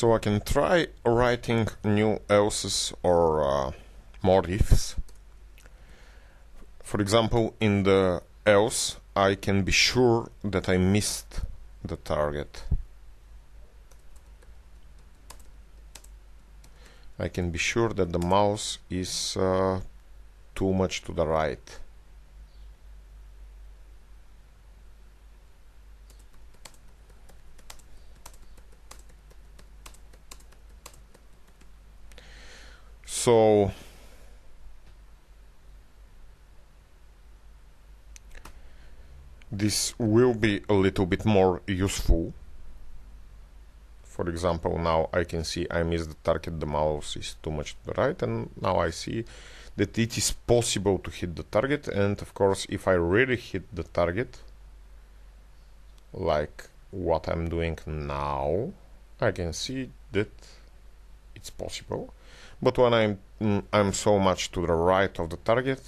So I can try writing new else's or more ifs. For example, in the else, I can be sure that I missed the target. I can be sure that the mouse is too much to the right. So this will be a little bit more useful. For example, now I can see I missed the target, the mouse is too much to the right, and now I see that it is possible to hit the target. And of course, if I really hit the target, like what I'm doing now, I can see that it's possible. But when I'm so much to the right of the target,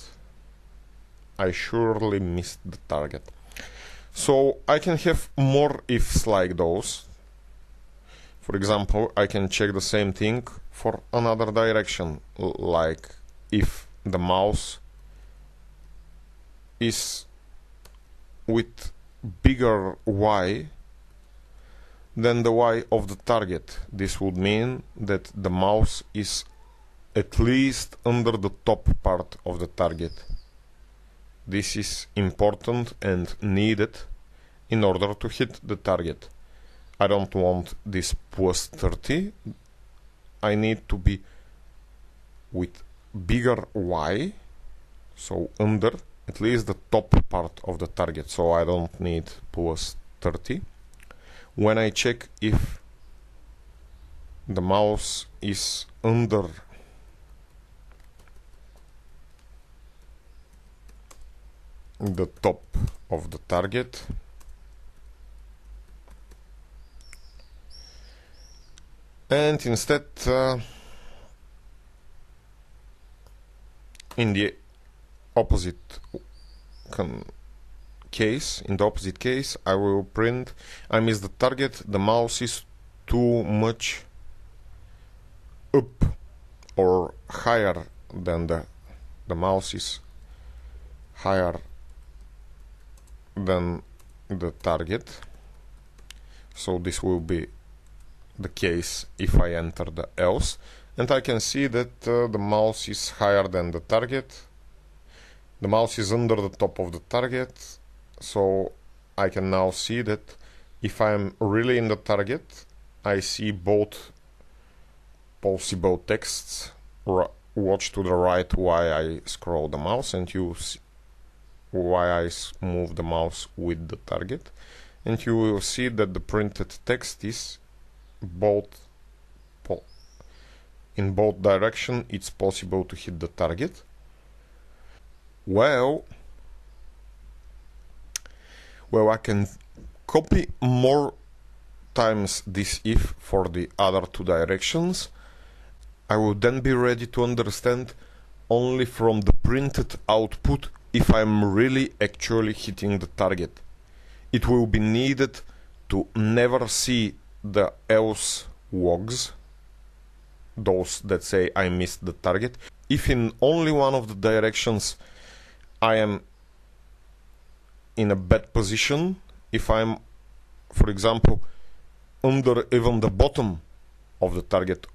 I surely missed the target. So I can have more ifs like those. For example, I can check the same thing for another direction, like if the mouse is with bigger Y than the Y of the target. This would mean that the mouse is at least under the top part of the target. This is important and needed in order to hit the target. I don't want this plus 30. I need to be with bigger Y, so under at least the top part of the target, so I don't need plus 30. When I check if the mouse is under the top of the target, and instead in the opposite case, I will print I missed the target, the mouse is too much up or higher than the mouse is higher than the target. So this will be the case if I enter the else, and I can see that the mouse is higher than the target. The mouse is under the top of the target, so I can now see that if I'm really in the target, I see both possible texts. Watch to the right while I scroll the mouse, and you see while I move the mouse with the target, and you will see that the printed text is in both directions. It's possible to hit the target. Well, I can copy more times this if for the other two directions. I will then be ready to understand only from the printed output if I'm really actually hitting the target. It will be needed to never see the else logs, those that say I missed the target. If in only one of the directions I am in a bad position, if I'm, for example, under even the bottom of the target,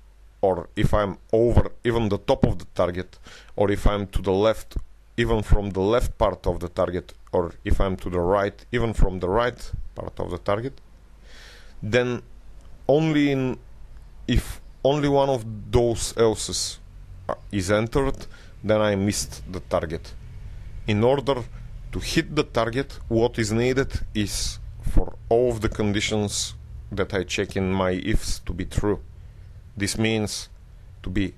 or if I'm over even the top of the target, or if I'm to the left even from the left part of the target, or if I'm to the right even from the right part of the target, then if only one of those else's is entered, then I missed the target. In order to hit the target, what is needed is for all of the conditions that I check in my ifs to be true. This means to be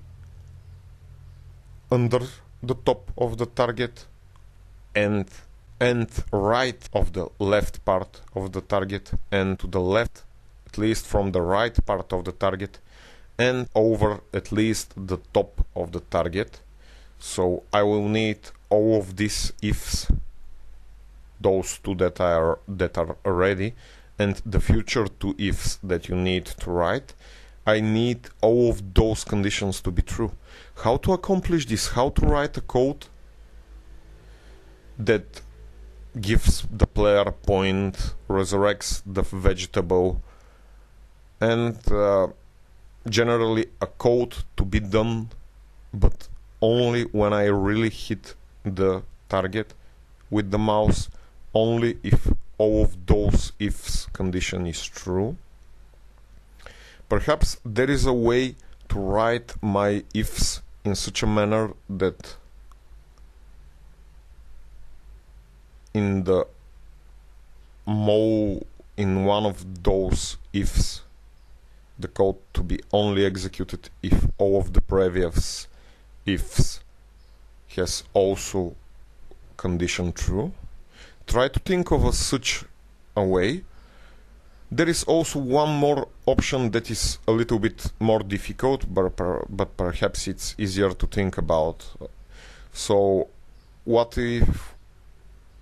under the top of the target and right of the left part of the target, and to the left at least from the right part of the target, and over at least the top of the target. So I will need all of these ifs, those two that are ready, and the future two ifs that you need to write. I need all of those conditions to be true. How to accomplish this? How to write a code that gives the player a point, resurrects the vegetable, and generally a code to be done, but only when I really hit the target with the mouse, only if all of those ifs condition is true. Perhaps there is a way to write my ifs in such a manner that in one of those ifs the code to be only executed if all of the previous ifs has also condition true. Try to think of such a way. There is also one more option that is a little bit more difficult, but perhaps it's easier to think about. So what if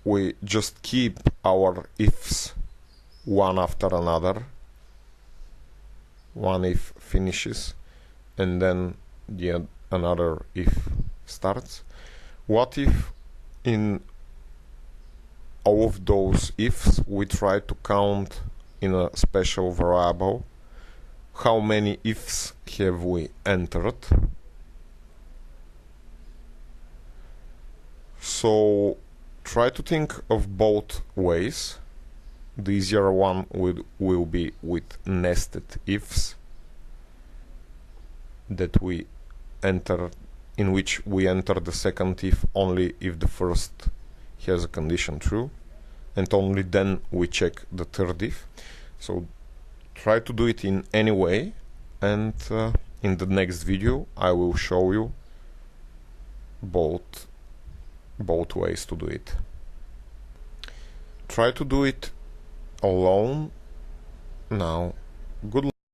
we just keep our ifs one after another? One if finishes and then another if starts. What if in all of those ifs we try to count in a special variable how many ifs have we entered? So try to think of both ways. The easier one will be with nested ifs that we enter, in which we enter the second if only if the first has a condition true, and only then we check the third if. So try to do it in any way, and in the next video I will show you both ways to do it. Try to do it alone now. Good luck.